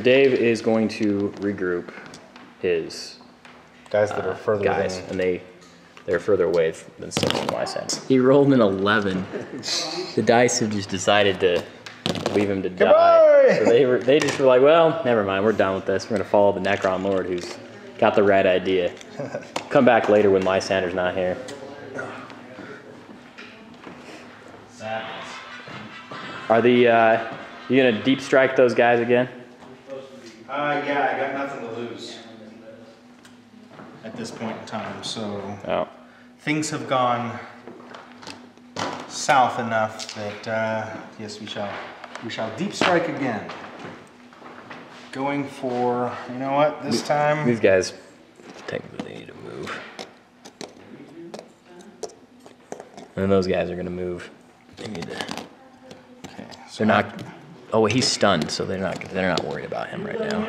Dave is going to regroup his guys that are further guys, than... and they're further away than some of my sense. He rolled an 11. The dice have just decided to leave him to die. So they just were like, well, never mind, we're done with this. We're gonna follow the Necron Lord who's got the right idea. Come back later when Lysander's not here. Are the you gonna deep strike those guys again? Yeah, I got nothing to lose at this point in time, so things have gone south enough that yes, we shall deep strike again. Going for, you know what, this time... These guys technically need to move. And those guys are gonna move. They need to... Okay, so they're not... Oh, he's stunned, so they're not worried about him right now.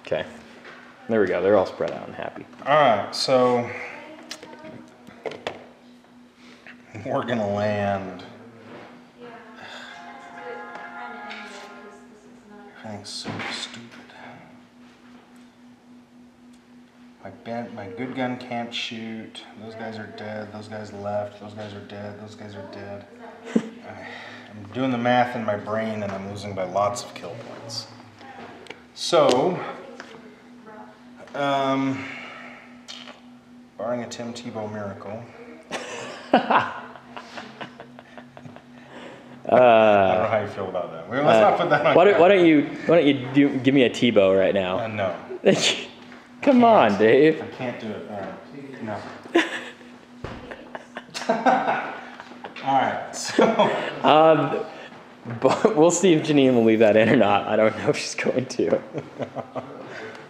Okay. There we go, they're all spread out and happy. Alright, so... we're gonna land... Everything's so stupid. My good gun can't shoot. Those guys are dead. Those guys left. Those guys are dead. Those guys are dead. I'm doing the math in my brain and I'm losing by lots of kill points. So, barring a Tim Tebow miracle. I don't know how you feel about that. Let's not put that on. Why don't you give me a Tebow right now? No. Come on, Dave. I can't do it. All right. No. All right. So. But we'll see if Janine will leave that in or not. I don't know if she's going to.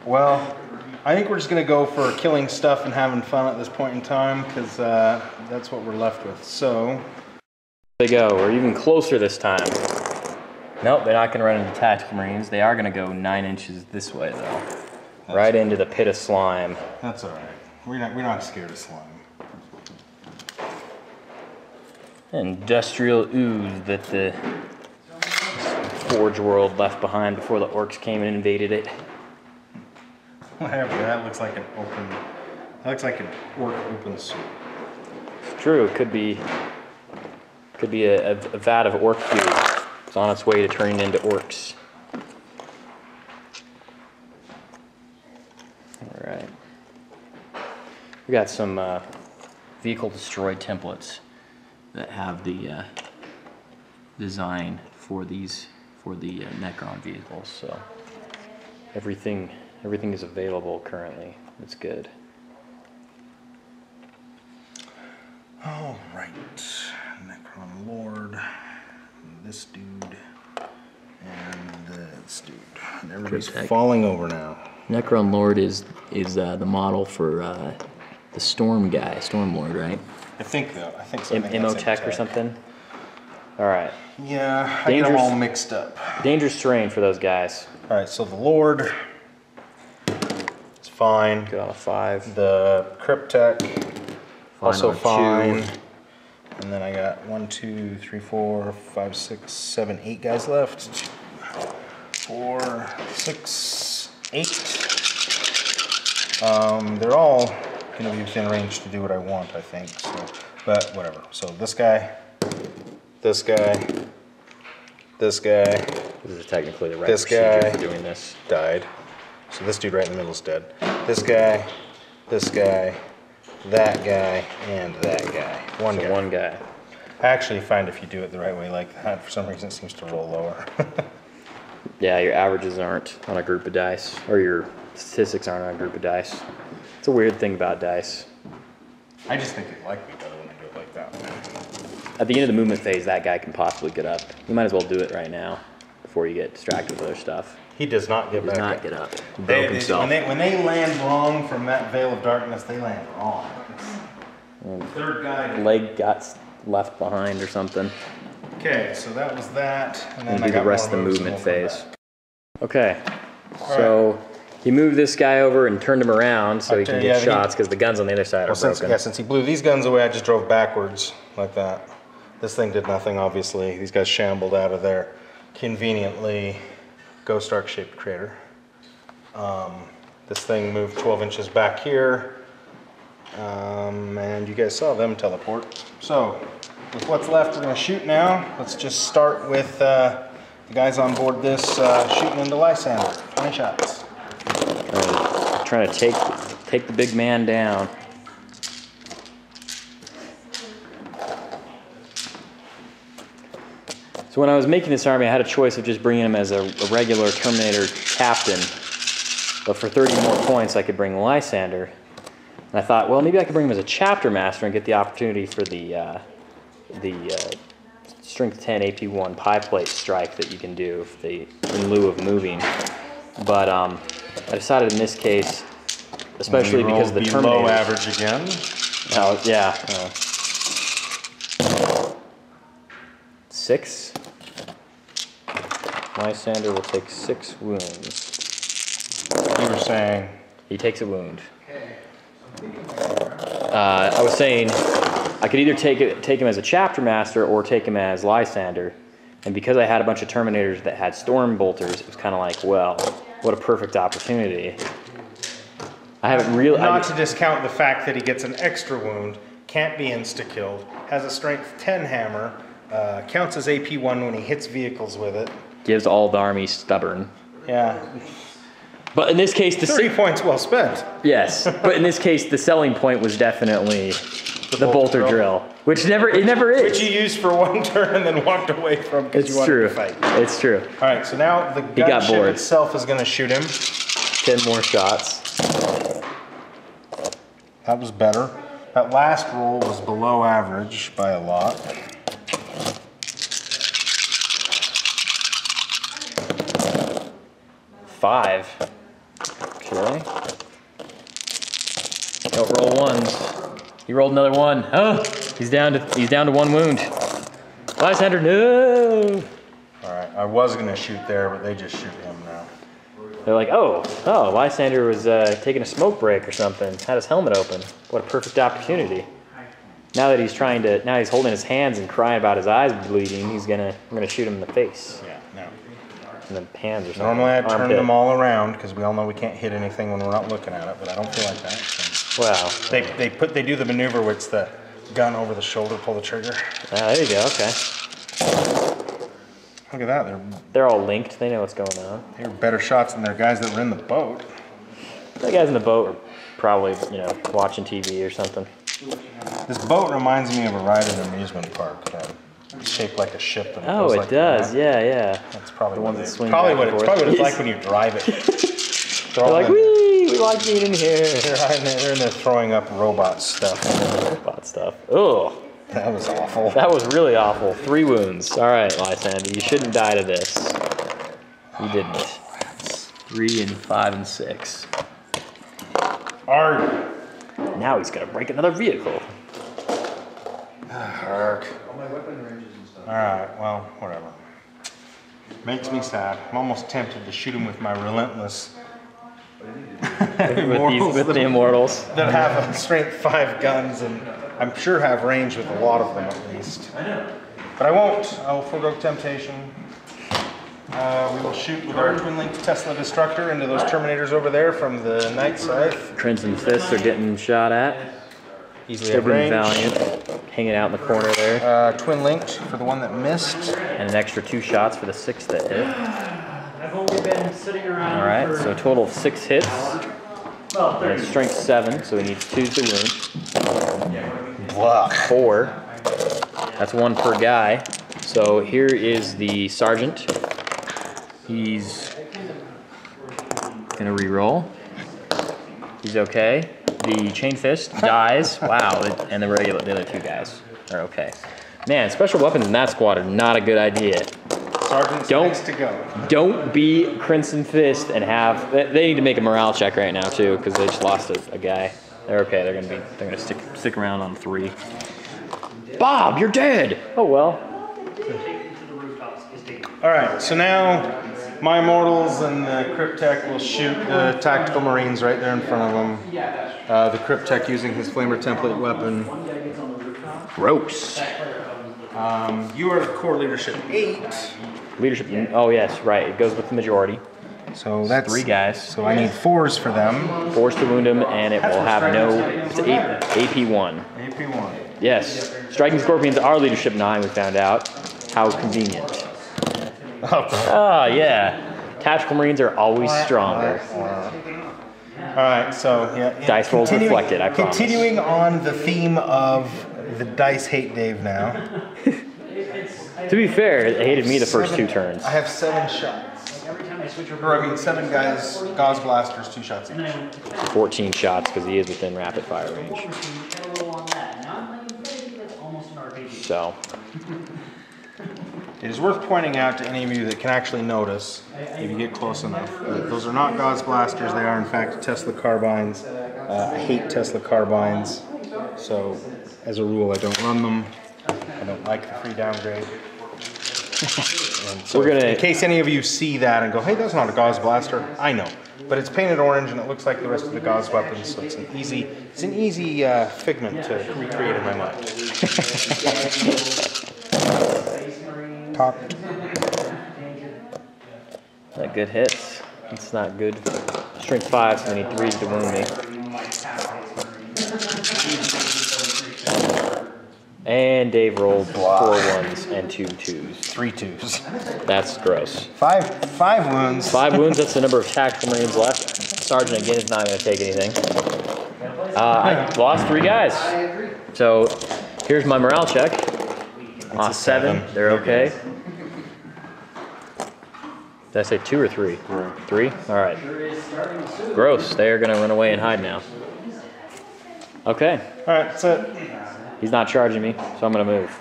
Well, I think we're just going to go for killing stuff and having fun at this point in time because that's what we're left with. So. They go. We're even closer this time. Nope, they're not going to run into tactical marines. They are going to go 9 inches this way, though. Right into the pit of slime. That's all right. We're not scared of slime. Industrial ooze that the Forge world left behind before the orcs came and invaded it. Whatever. That looks like an open. That looks like an orc open suit. It's true. It could be a vat of orc goo. It's on its way to turning into orcs. Alright. We got some vehicle destroy templates that have the design for the Necron vehicles, so everything is available currently. It's good. All right, Necron Lord, this dude, and this dude. And everybody's falling over now. Necron Lord is the model for the Storm guy, Storm Lord, right? I think so. Imotech or something? Alright. Yeah, I get them all mixed up. Dangerous terrain for those guys. Alright, so the Lord is fine. Good on a 5. The Cryptech, also fine. 2. And then I got 1, 2, 3, 4, 5, 6, 7, 8 guys left. 4, 6, 8. They're all going to be within range to do what I want, I think. So, but whatever. So this guy, this guy, this guy. This is technically the right procedure for doing this. Died. So this dude right in the middle is dead. This guy, that guy, and that guy. One guy. I actually find if you do it the right way like that, for some reason it seems to roll lower. Yeah, your averages aren't on a group of dice, or your statistics aren't on a group of dice. It's a weird thing about dice. I just think they like me better when I do it like that. At the end of the movement phase, that guy can possibly get up. You might as well do it right now before you get distracted with other stuff. He does not get back up. He does not get up. He broke himself. When they land wrong from that veil of darkness, they land wrong. Third guy. Leg got left behind or something. Okay, so that was that. And then And I do got the rest of the more moves movement and we'll phase. Okay, so he moved this guy over and turned him around so he can get shots because the guns on the other side are broken. Since he blew these guns away, I just drove backwards like that. This thing did nothing, obviously. These guys shambled out of their conveniently ghost arc shaped crater. This thing moved 12 inches back here. And you guys saw them teleport. So, with what's left, we're gonna shoot now. Let's just start with the guys on board this shooting into Lysander. 20 shots. Trying to take the big man down. So when I was making this army, I had a choice of just bringing him as a regular Terminator captain. But for 30 more points, I could bring Lysander. And I thought, well, maybe I could bring him as a chapter master and get the opportunity for the strength 10 AP1 pie plate strike that you can do in lieu of moving. But I decided in this case, especially because of the Terminator. Below average again. Oh, yeah. 6. Lysander will take 6 wounds. You were saying? He takes a wound. I was saying I could either take him as a chapter master or take him as Lysander. And because I had a bunch of Terminators that had storm bolters, it was kind of like, well, what a perfect opportunity. I haven't really... Not to discount the fact that he gets an extra wound, can't be insta-killed, has a strength 10 hammer, counts as AP1 when he hits vehicles with it. Gives all the army stubborn. Yeah. But in this case, 30 points well spent. Yes, but in this case, the selling point was definitely the bolter drill, which it never is. Which you used for one turn and then walked away from because you wanted to fight. It's true. All right, so now the gunship itself is going to shoot him. 10 more shots. That was better. That last roll was below average by a lot. Five. Okay. Don't roll ones. He rolled another 1. Oh, he's down to 1 wound. Lysander, no. All right, I was gonna shoot there, but they just shoot him now. They're like, oh, Lysander was taking a smoke break or something. Had his helmet open. What a perfect opportunity. Now that he's he's holding his hands and crying about his eyes bleeding, we're gonna shoot him in the face. Yeah, no. In the hands or something. Normally I'd turn them all around because we all know we can't hit anything when we're not looking at it, but I don't feel like that. So. Wow. They do the maneuver where it's the gun over the shoulder, pull the trigger. Ah, there you go. Okay. Look at that. They're all linked. They know what's going on. They were better shots than their guys that were in the boat. The guys in the boat were probably, watching TV or something. This boat reminds me of a ride at an amusement park. It's shaped like a ship. And it like does. That. Yeah. That's probably the ones that swing. Probably what it's like when you drive it. They're like, we like being in here. They're in there throwing up robot stuff. Robot stuff. Oh. That was awful. That was really awful. 3 wounds. All right, Lysander, you shouldn't die to this. You didn't. 3 and 5 and 6. Arg. Now he's gonna break another vehicle. Arg. All right, well, whatever. Makes me sad. I'm almost tempted to shoot him with my relentless with the immortals that have a strength 5 guns and I'm sure have range with a lot of them at least. But I won't. I will forego temptation. We will shoot with our twin-linked Tesla destructor into those Terminators over there from the night side. Crimson Fists are getting shot at. Easily at range. Valiant, hanging out in the corner there. Twin-linked for the one that missed. And an extra 2 shots for the 6 that hit. I've only been sitting around. All right, so a total of 6 hits. And it's strength 7, so he needs 2 to wound. Blah. 4. That's 1 per guy. So here is the sergeant. He's gonna re-roll. He's okay. The chain fist dies. Wow, and the other 2 guys are okay. Man, special weapons in that squad are not a good idea. Sergeant's next to go. Don't be Crimson Fist and have. They need to make a morale check right now too, because they just lost a guy. They're okay. They're gonna stick around on 3. Bob, you're dead. Oh well. All right, so now my immortals and the Cryptech will shoot the tactical marines right there in front of them. The Cryptech using his flamer template weapon. Gross. You are the core leadership 8. Leadership, oh yes, right. It goes with the majority. So that's 3 guys. So I need 4s for them. 4s to wound him, and it will have no, it's AP1. AP1. Yes. Striking Scorpions are leadership 9, we found out. How convenient. Ah, yeah. Tactical Marines are always stronger. Alright, so yeah. Dice rolls reflected, I promise. Continuing on the theme of the dice hate Dave now. To be fair, it hated me the first 2 turns. I have 7 shots. Or I mean 7 guys, Gauss blasters, 2 shots each. 14 shots because he is within rapid fire range. So. It is worth pointing out to any of you that can actually notice, if you get close enough, that those are not Gauss blasters, they are in fact Tesla carbines. I hate Tesla carbines, so as a rule I don't run them. I don't like the free downgrade. So in case any of you see that and go, hey, that's not a Gauss blaster, I know. But it's painted orange and it looks like the rest of the Gauss weapons, so it's an easy figment to recreate in my mind. Talk. That good hits. It's not good. Strength 5, so I need 3s to wound me. And Dave rolled 4 1s and 2 2s. 3 2s. That's gross. 5 wounds. 5 wounds, that's the number of tactical Marines left. Sergeant again is not going to take anything. I lost 3 guys. So here's my morale check. Lost 7. They're okay. Did I say 2 or 3? 3? Alright. Gross. They are going to run away and hide now. Okay. Alright, that's it. He's not charging me, so I'm going to move.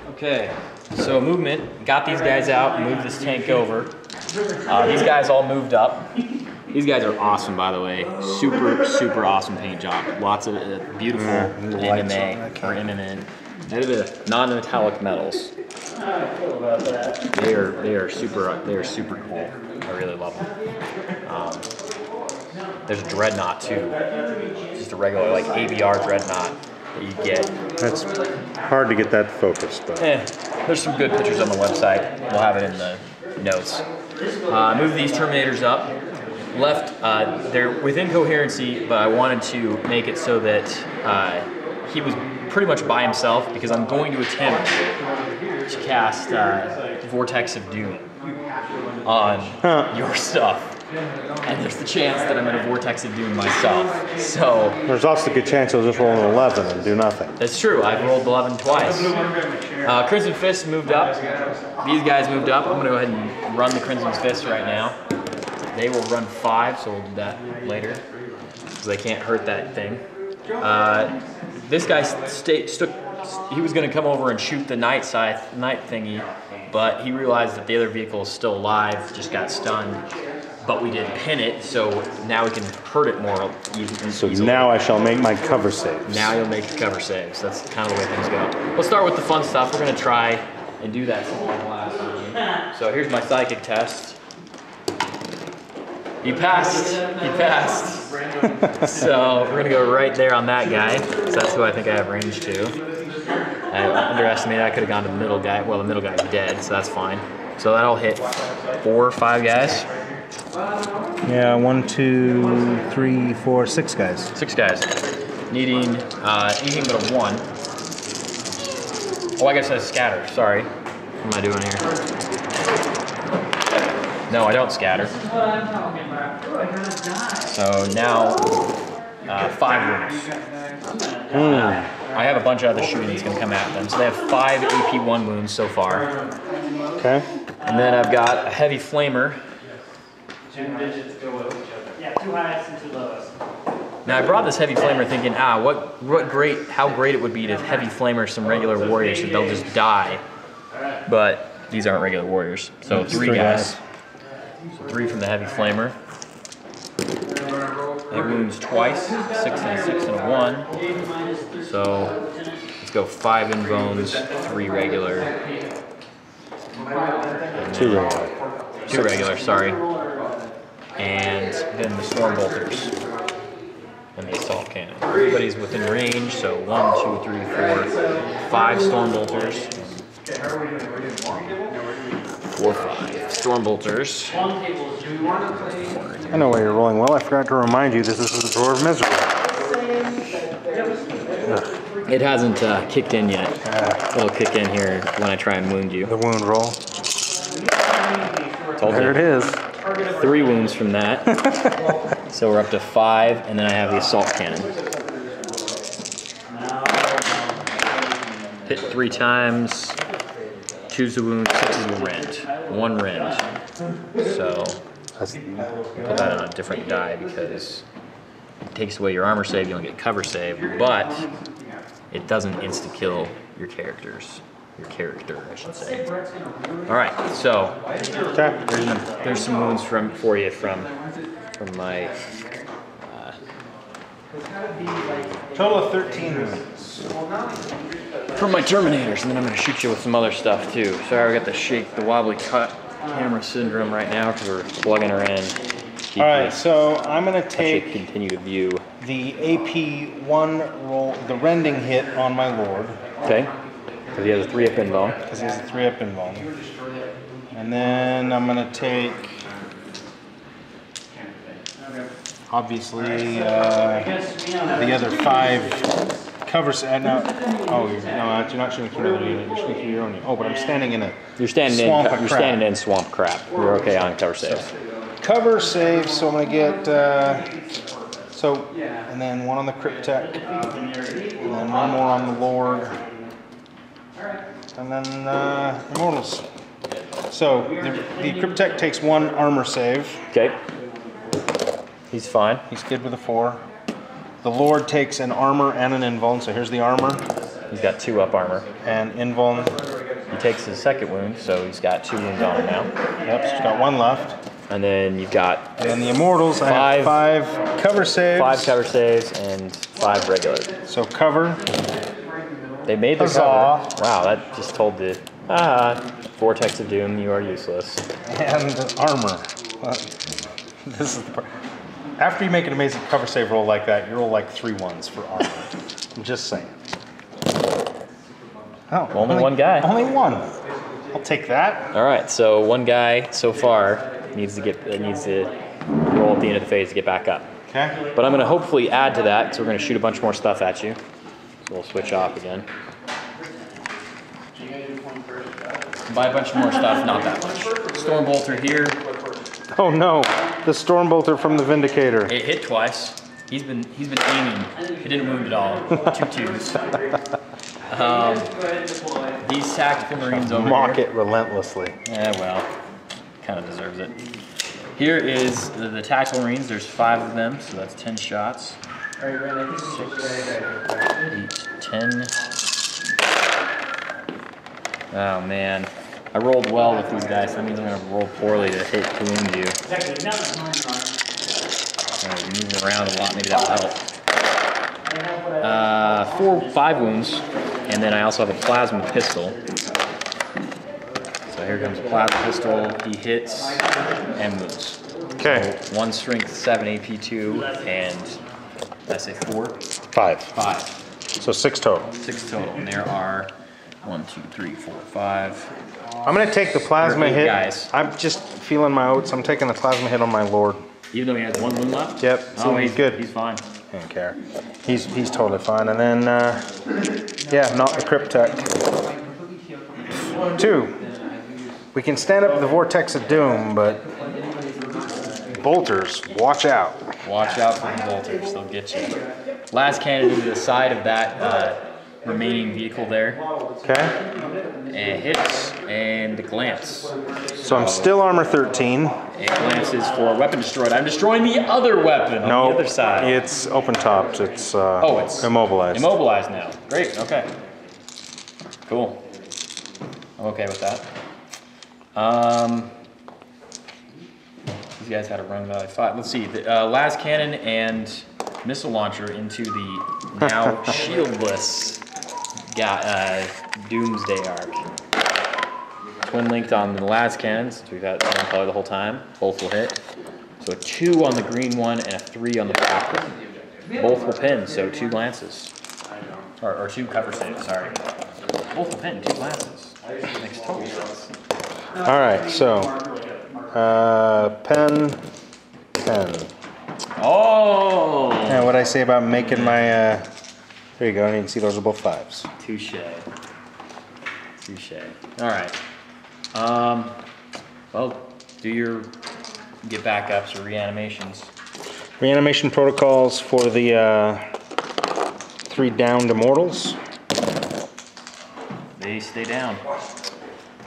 Okay. So movement. Got these guys out. Moved this tank over. These guys all moved up. These guys are awesome, by the way. Super, super awesome paint job. Lots of beautiful MMA. They're the non-metallic metals. They are super cool. I really love them. There's a dreadnought too, just a regular like ABR dreadnought that you get. That's hard to get that focused, but there's some good pictures on the website. We'll have it in the notes. Move these Terminators up. Left, they're within coherency, but I wanted to make it so that he was pretty much by himself because I'm going to attempt to cast Vortex of Doom on your stuff. And there's the chance that I'm going to Vortex of Doom myself. So there's also a good chance he'll just roll an 11 and do nothing. That's true. I've rolled 11 twice. Crimson Fist moved up. These guys moved up. I'm going to go ahead and run the Crimson Fist right now. They will run 5, so we'll do that later. Because they can't hurt that thing. This guy he was going to come over and shoot the night thingy, but he realized that the other vehicle is still alive, just got stunned. But we didn't pin it, so now we can hurt it more easily. So now I shall make my cover saves. Now you'll make your cover saves. That's kind of the way things go. Let's start with the fun stuff. We're going to try and do that last time. So here's my psychic test. You passed. You passed. So we're going to go right there on that guy. So that's who I think I have range to. I underestimated. I could have gone to the middle guy. Well, the middle guy's dead, so that's fine. So that'll hit 4 or 5 guys. Yeah, 1, 2, 3, 4, 6 guys. 6 guys. Needing anything but a 1. Oh, I guess I scatter. Sorry. What am I doing here? No, I don't scatter. So now, 5 wounds. I have a bunch of other shooting that's going to come at them. So they have 5 AP1 wounds so far. Okay. And then I've got a heavy flamer. 2 digits go with each other. Yeah, 2 highest and 2 lowest. Now I brought this heavy flamer thinking, how great it would be to heavy flamer some regular warriors so they'll just die. But these aren't regular warriors. So 3 guys. So 3 from the heavy flamer. It wounds twice, 6 and a 6 and a 1. So let's go 5 in bones, 3 regular. 2 regular. 2 regular, sorry. And then the storm bolters. and the assault cannon. Everybody's within range, so 1, 2, 3, 4, 5 storm bolters. 4, 5 storm bolters. I know why you're rolling well. I forgot to remind you this is the drawer of misery. It hasn't kicked in yet. It'll kick in here when I try and wound you. The wound roll. There it is. 3 wounds from that. So we're up to 5, and then I have the assault cannon. Hit 3 times. 2's a wound, 6 is a rend. 1 rend. So put that on a different die because it takes away your armor save, you don't get cover save, but it doesn't insta-kill your characters. Your character, I should say. All right, so there's some wounds for you from my Total of 13 wounds. from my Terminators, and then I'm going to shoot you with some other stuff too. Sorry, I got the wobbly cut camera syndrome right now because we're plugging her in. All right, so I'm going to take continue to view the AP1 roll, the rending hit on my Lord. Okay. Because he has a 3-up invuln. Because he has a 3-up invuln. And then I'm going to take, obviously, the other 5 covers. You're not shooting through your unit. You're shooting through your own unit. Oh, but I'm standing in a standing in swamp crap. You're okay on cover saves. So, cover save. So I'm going to get and then 1 on the Cryptek, and then 1 more on the Lord. And then Immortals. So the Cryptek takes 1 armor save. Okay. He's fine. He's good with a 4. The Lord takes an armor and an invuln. So here's the armor. He's got 2-up armor. And invuln. He takes his 2nd wound, so he's got 2 wounds on him now. Yep, so he's got 1 left. And then you've got. And then the Immortals, I have 5 cover saves. 5 cover saves and 5 regular. So cover. They made the Huzzah. cover. Wow, that just told the Vortex of Doom, you are useless. And armor. This is the part. After you make an amazing cover save roll like that, you roll like 3 1s for armor. I'm just saying. Oh, only 1 guy. Only 1. I'll take that. All right, so 1 guy so far needs to roll at the end of the phase to get back up. Okay. But I'm going to hopefully add to that, so we're going to shoot a bunch more stuff at you. So we'll switch off again. Buy a bunch more stuff, not that much. Storm Bolter here. Oh no, the Storm Bolter from the Vindicator. It hit twice. He's been aiming. It didn't wound at all. 2 2s. These tactical Marines over Mock here. it relentlessly. Yeah, well, kind of deserves it. Here is the tactical Marines. There's 5 of them, so that's 10 shots. 6, 8, 10. Oh man, I rolled well with these guys. So that means I'm going to roll poorly to wound you. I'm moving around a lot. Maybe that'll help. 5 wounds, and then I also have a plasma pistol. So here comes a plasma pistol. He hits and moves. Okay. So 1 strength, 7 AP2, and did I say 4? 5. 5. So 6 total. 6 total. And there are 1, 2, 3, 4, 5. I'm going to take the plasma There are 8 hit. guys. I'm just feeling my oats. I'm taking the plasma hit on my Lord. Even though he has 1 wound left? Yep. Oh, he's good. He's fine. I don't care. He's totally fine. And then, yeah, not the Cryptek. 2. We can stand up to the Vortex of Doom, but bolters, watch out. Watch out for the bolters. They'll get you. Last cannon into the side of that remaining vehicle there. Okay. And hits and the glance. So I'm still armor 13. It glances for weapon destroyed. I'm destroying the other weapon on the other side. It's open topped. It's it's immobilized. Immobilized now. Great. Okay. Cool. I'm okay with that. These guys had a run Valley 5. Let's see. The las cannon and missile launcher into the now shieldless Doomsday Arc. Twin linked on the las cannon, since we've had same color the whole time. Both will hit. So a 2 on the green one and a 3 on the black one. Both will pin, so 2 glances. Or 2 cover saves, sorry. Both will pin, 2 glances. Makes total sense. All right, so pen. Oh! Yeah, what I say about making my, there you go, and you can see those are both 5s. Touche. All right. Well, do your get backups or reanimations. Reanimation protocols for the 3 downed immortals. They stay down.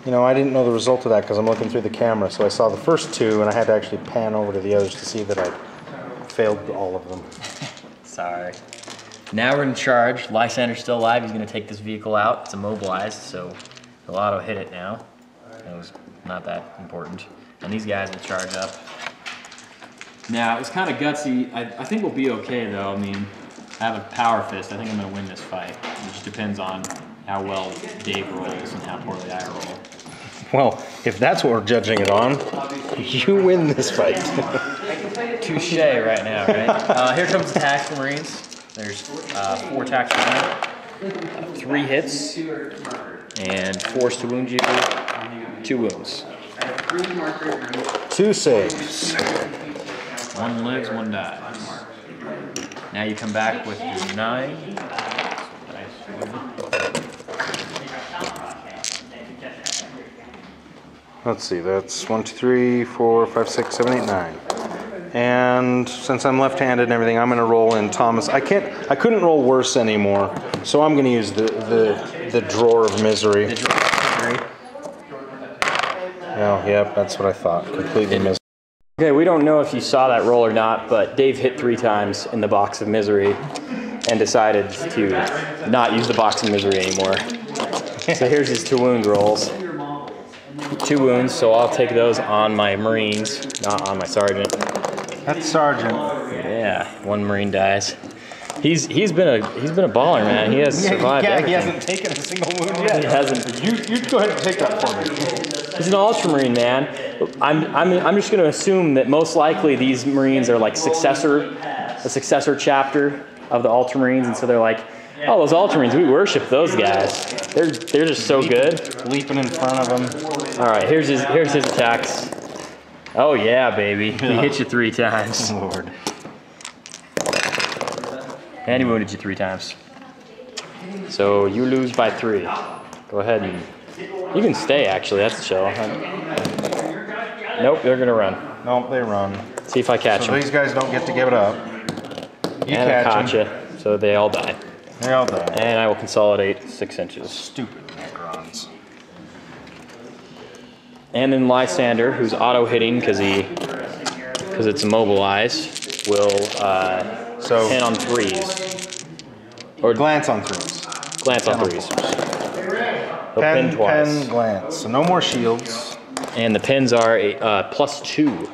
You know, I didn't know the result of that because I'm looking through the camera, so I saw the first 2 and I had to actually pan over to the others to see that I failed all of them. Sorry. Now we're in charge. Lysander's still alive. He's going to take this vehicle out. It's immobilized, so he'll auto hit it now. It was not that important. And these guys will charge up. Now, it was kind of gutsy. I think we'll be okay, though. I mean, I have a power fist. I think I'm going to win this fight. It just depends on how well Dave rolls and how poorly I roll. Well, if that's what we're judging it on, you win this fight. Touche right now, right? Here comes the Tactical Marines. There's 4 Tactical Marines, 3 hits, and force to wound you, 2 wounds. 2 saves. 1 lives, 1 dies. Now you come back with your 9. Let's see, that's 1, 2, 3, 4, 5, 6, 7, 8, 9. And since I'm left-handed and everything, I'm going to roll in Thomas. I couldn't roll worse anymore, so I'm going to use the drawer of misery. The drawer of misery. Oh, yep, that's what I thought. Completely miserable. Okay, we don't know if you saw that roll or not, but Dave hit 3 times in the box of misery and decided to not use the box of misery anymore. So here's his 2 wound rolls. 2 wounds, so I'll take those on my Marines, not on my Sergeant. That's Sergeant. Yeah, 1 Marine dies. He's been a baller, man. He has survived everything. He hasn't taken a single wound yet. He hasn't. You go ahead and take that for me. He's an Ultramarine, man. I'm just going to assume that most likely these Marines are like a successor chapter of the Ultramarines, and so they're like, oh, those Ultramarines, we worship those guys. They're just so good. Leaping in front of him. All right, here's his attacks. Oh yeah, baby. He hit you 3 times. Lord. And he wounded you 3 times. So you lose by 3. Go ahead and you can stay. Actually, that's the show. Nope, they're gonna run. Nope, they run. See if I catch them. So these guys don't get to give it up. You and I caught catch them. you, so they all die. They all die. And I will consolidate 6 inches. Stupid Necrons. And then Lysander, who's auto hitting because it's immobilized, will pin on 3s. Or glance on 3s. Glance on 3s. He'll pin twice. Pen, glance. So no more shields. And the pins are a +2.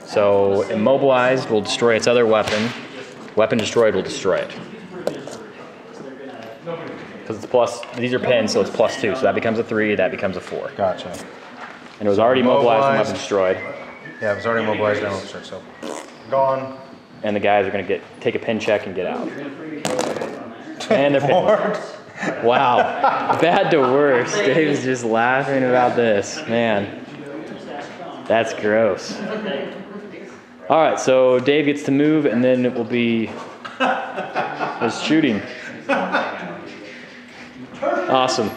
So immobilized will destroy its other weapon. Weapon destroyed will destroy it. Because it's these are pins, so it's +2. So that becomes a 3, that becomes a 4. Gotcha. And it was already immobilized and weapon destroyed. Yeah, it was already immobilized and destroyed, so gone. And the guys are going to take a pin check and get out. And they're pinned. Wow. Bad to worse. Dave's just laughing about this. Man. That's gross. All right, so Dave gets to move, and then it will be just shooting. Awesome.